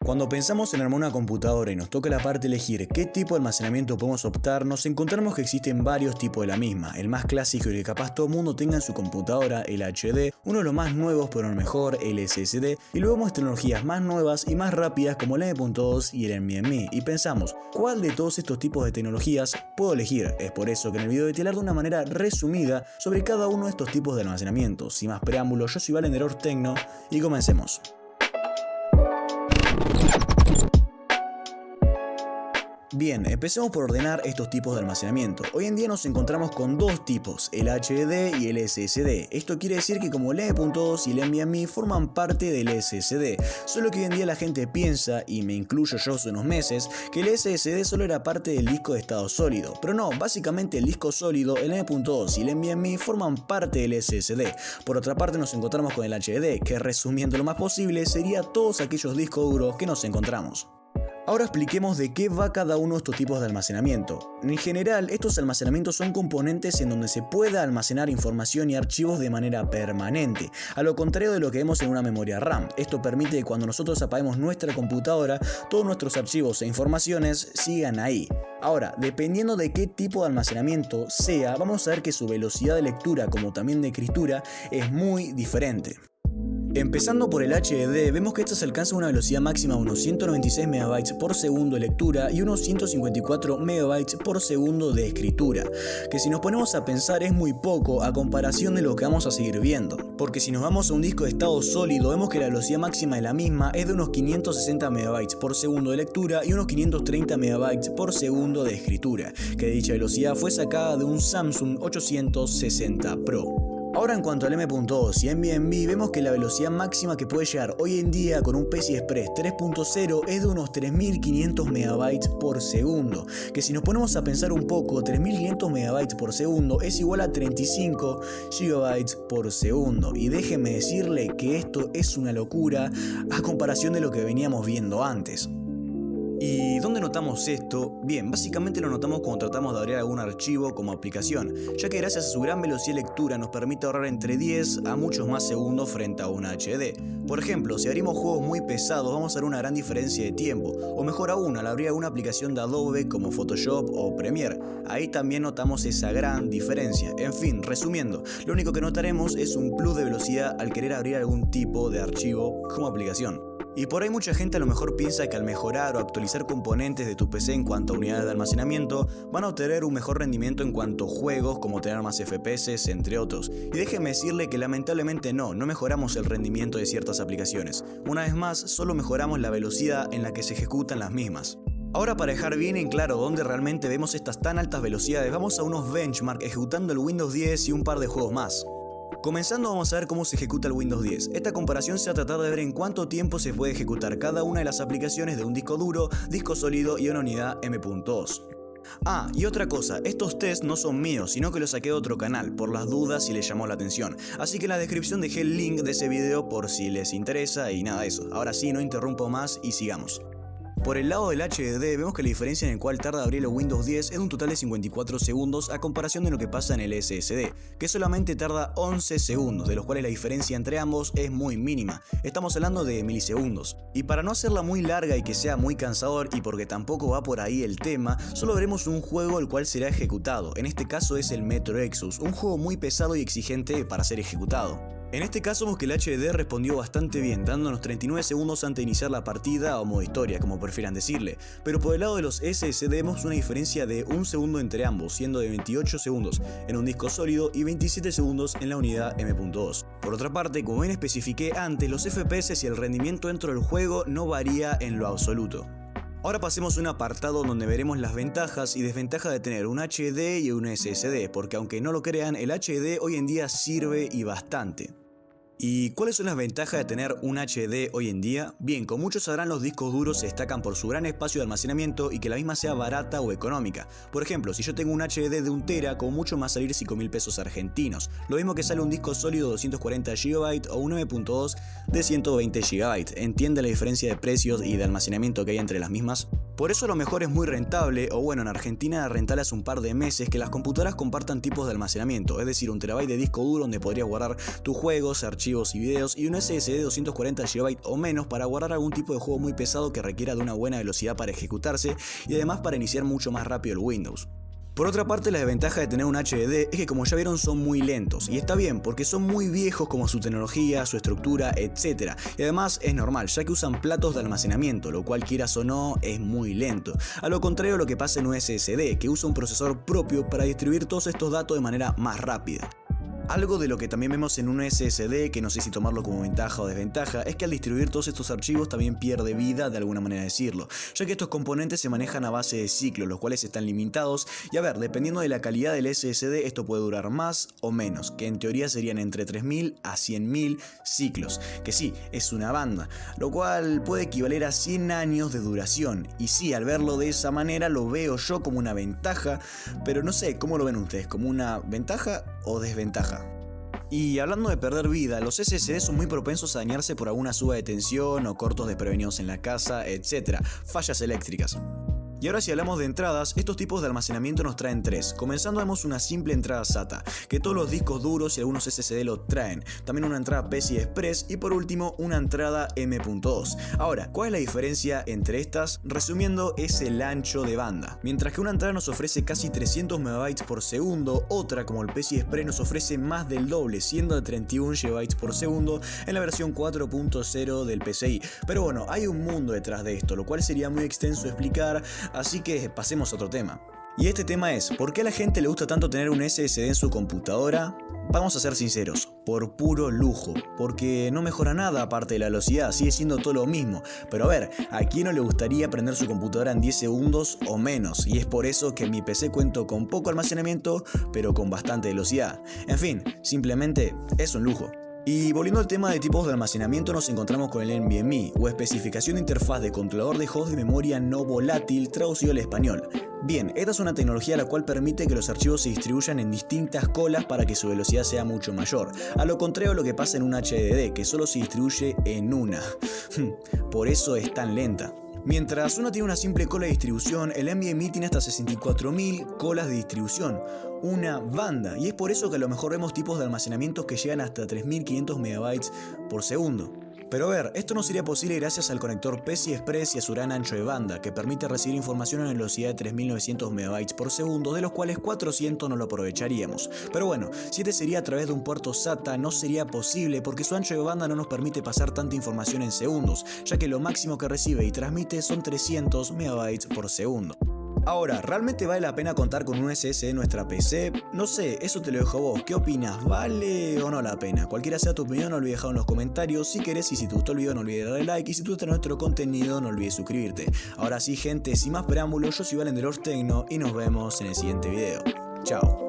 Cuando pensamos en armar una computadora y nos toca la parte de elegir qué tipo de almacenamiento podemos optar, nos encontramos que existen varios tipos de la misma. El más clásico y el que capaz todo el mundo tenga en su computadora, el HD, uno de los más nuevos pero el mejor, el SSD, y luego vemos tecnologías más nuevas y más rápidas como el M.2 y el NVMe, y pensamos, ¿cuál de todos estos tipos de tecnologías puedo elegir? Es por eso que en el video voy a hablar de una manera resumida sobre cada uno de estos tipos de almacenamiento. Sin más preámbulos, yo soy Valendedor Tecno y comencemos. Bien, empecemos por ordenar estos tipos de almacenamiento. Hoy en día nos encontramos con dos tipos, el HD y el SSD. Esto quiere decir que como el M.2 y el NVMe forman parte del SSD, solo que hoy en día la gente piensa, y me incluyo yo hace unos meses, que el SSD solo era parte del disco de estado sólido. Pero no, básicamente el disco sólido, el M.2 y el NVMe forman parte del SSD. Por otra parte nos encontramos con el HD, que resumiendo lo más posible sería todos aquellos discos duros que nos encontramos. Ahora expliquemos de qué va cada uno de estos tipos de almacenamiento. En general, estos almacenamientos son componentes en donde se pueda almacenar información y archivos de manera permanente, a lo contrario de lo que vemos en una memoria RAM. Esto permite que cuando nosotros apaguemos nuestra computadora, todos nuestros archivos e informaciones sigan ahí. Ahora, dependiendo de qué tipo de almacenamiento sea, vamos a ver que su velocidad de lectura como también de escritura es muy diferente. Empezando por el HDD, vemos que esta se alcanza una velocidad máxima de unos 196 MB por segundo de lectura y unos 154 MB por segundo de escritura, que si nos ponemos a pensar es muy poco a comparación de lo que vamos a seguir viendo, porque si nos vamos a un disco de estado sólido vemos que la velocidad máxima de la misma es de unos 560 MB por segundo de lectura y unos 530 MB por segundo de escritura, que dicha velocidad fue sacada de un Samsung 860 Pro. Ahora en cuanto al M.2 y NVMe vemos que la velocidad máxima que puede llegar hoy en día con un PCI Express 3.0 es de unos 3500 MB por segundo, que si nos ponemos a pensar un poco, 3500 MB por segundo es igual a 35 GB por segundo, y déjenme decirle que esto es una locura a comparación de lo que veníamos viendo antes. ¿Y dónde notamos esto? Bien, básicamente lo notamos cuando tratamos de abrir algún archivo como aplicación, ya que gracias a su gran velocidad de lectura nos permite ahorrar entre 10 a muchos más segundos frente a un HD. Por ejemplo, si abrimos juegos muy pesados vamos a ver una gran diferencia de tiempo, o mejor aún, al abrir alguna aplicación de Adobe como Photoshop o Premiere, ahí también notamos esa gran diferencia. En fin, resumiendo, lo único que notaremos es un plus de velocidad al querer abrir algún tipo de archivo como aplicación. Y por ahí mucha gente a lo mejor piensa que al mejorar o actualizar componentes de tu PC en cuanto a unidades de almacenamiento van a obtener un mejor rendimiento en cuanto a juegos como tener más FPS entre otros. Y déjeme decirle que lamentablemente no mejoramos el rendimiento de ciertas aplicaciones. Una vez más, solo mejoramos la velocidad en la que se ejecutan las mismas. Ahora, para dejar bien en claro dónde realmente vemos estas tan altas velocidades, vamos a unos benchmark ejecutando el Windows 10 y un par de juegos más. Comenzando vamos a ver cómo se ejecuta el Windows 10. Esta comparación se va a tratar de ver en cuánto tiempo se puede ejecutar cada una de las aplicaciones de un disco duro, disco sólido y una unidad M.2. Ah, y otra cosa, estos tests no son míos, sino que los saqué de otro canal, por las dudas si les llamó la atención. Así que en la descripción dejé el link de ese video por si les interesa y nada de eso. Ahora sí, no interrumpo más y sigamos. Por el lado del HDD vemos que la diferencia en el cual tarda abrir el Windows 10 es un total de 54 segundos a comparación de lo que pasa en el SSD, que solamente tarda 11 segundos, de los cuales la diferencia entre ambos es muy mínima, estamos hablando de milisegundos. Y para no hacerla muy larga y que sea muy cansador, y porque tampoco va por ahí el tema, solo veremos un juego el cual será ejecutado, en este caso es el Metro Exodus, un juego muy pesado y exigente para ser ejecutado. En este caso vemos que el HDD respondió bastante bien, dándonos 39 segundos antes de iniciar la partida o modo historia, como prefieran decirle, pero por el lado de los SSD vemos una diferencia de 1 segundo entre ambos, siendo de 28 segundos en un disco sólido y 27 segundos en la unidad M.2. Por otra parte, como bien especifiqué antes, los FPS y el rendimiento dentro del juego no varía en lo absoluto. Ahora pasemos a un apartado donde veremos las ventajas y desventajas de tener un HD y un SSD, porque aunque no lo crean, el HD hoy en día sirve y bastante. ¿Y cuáles son las ventajas de tener un HD hoy en día? Bien, como muchos sabrán, los discos duros se destacan por su gran espacio de almacenamiento y que la misma sea barata o económica. Por ejemplo, si yo tengo un HD de 1 TB, como mucho me va a salir 5.000 pesos argentinos. Lo mismo que sale un disco sólido de 240 GB o un M.2 de 120 GB. ¿Entiende la diferencia de precios y de almacenamiento que hay entre las mismas? Por eso a lo mejor es muy rentable, o bueno, en Argentina rental hace un par de meses, que las computadoras compartan tipos de almacenamiento, es decir, 1 TB de disco duro donde podrías guardar tus juegos, archivos y videos, y un SSD de 240 GB o menos para guardar algún tipo de juego muy pesado que requiera de una buena velocidad para ejecutarse y además para iniciar mucho más rápido el Windows. Por otra parte, la desventaja de tener un HDD es que, como ya vieron, son muy lentos, y está bien porque son muy viejos como su tecnología, su estructura, etc. Y además es normal, ya que usan platos de almacenamiento, lo cual, quieras o no, es muy lento. A lo contrario de lo que pasa en un SSD, que usa un procesador propio para distribuir todos estos datos de manera más rápida. Algo de lo que también vemos en un SSD, que no sé si tomarlo como ventaja o desventaja, es que al distribuir todos estos archivos también pierde vida, de alguna manera decirlo, ya que estos componentes se manejan a base de ciclos, los cuales están limitados, y a ver, dependiendo de la calidad del SSD, esto puede durar más o menos, que en teoría serían entre 3000 a 100.000 ciclos, que sí, es una banda, lo cual puede equivaler a 100 años de duración, y sí, al verlo de esa manera lo veo yo como una ventaja, pero no sé, ¿cómo lo ven ustedes? ¿Como una ventaja o desventaja? Y hablando de perder vida, los SSD son muy propensos a dañarse por alguna suba de tensión o cortos desprevenidos en la casa, etc. Fallas eléctricas. Y ahora, si hablamos de entradas, estos tipos de almacenamiento nos traen tres. Comenzando, vemos una simple entrada SATA, que todos los discos duros y algunos SSD lo traen. También una entrada PCI Express y por último una entrada M.2. Ahora, ¿cuál es la diferencia entre estas? Resumiendo, es el ancho de banda. Mientras que una entrada nos ofrece casi 300 MB por segundo, otra como el PCI Express nos ofrece más del doble, siendo de 31 GB por segundo en la versión 4.0 del PCI. Pero bueno, hay un mundo detrás de esto, lo cual sería muy extenso explicar. Así que pasemos a otro tema. Y este tema es, ¿por qué a la gente le gusta tanto tener un SSD en su computadora? Vamos a ser sinceros, por puro lujo, porque no mejora nada aparte de la velocidad, sigue siendo todo lo mismo. Pero a ver, ¿a quién no le gustaría prender su computadora en 10 segundos o menos? Y es por eso que en mi PC cuento con poco almacenamiento, pero con bastante velocidad. En fin, simplemente es un lujo. Y volviendo al tema de tipos de almacenamiento, nos encontramos con el NVMe, o especificación de interfaz de controlador de host de memoria no volátil, traducido al español. Bien, esta es una tecnología la cual permite que los archivos se distribuyan en distintas colas para que su velocidad sea mucho mayor, a lo contrario de lo que pasa en un HDD, que solo se distribuye en una. Por eso es tan lenta. Mientras una tiene una simple cola de distribución, el NVMe tiene hasta 64.000 colas de distribución, una banda, y es por eso que a lo mejor vemos tipos de almacenamientos que llegan hasta 3500 MB por segundo. Pero a ver, esto no sería posible gracias al conector PCI Express y a su gran ancho de banda, que permite recibir información a una velocidad de 3900 MB por segundo, de los cuales 400 no lo aprovecharíamos. Pero bueno, si este sería a través de un puerto SATA, no sería posible porque su ancho de banda no nos permite pasar tanta información en segundos, ya que lo máximo que recibe y transmite son 300 MB por segundo. Ahora, ¿realmente vale la pena contar con un SSD en nuestra PC? No sé, eso te lo dejo a vos. ¿Qué opinas? ¿Vale o no la pena? Cualquiera sea tu opinión, no olvides dejarlo en los comentarios si querés, y si te gustó el video no olvides darle like, y si te gusta nuestro contenido no olvides suscribirte. Ahora sí, gente, sin más preámbulos, yo soy Valen de Lord Tecno y nos vemos en el siguiente video. Chao.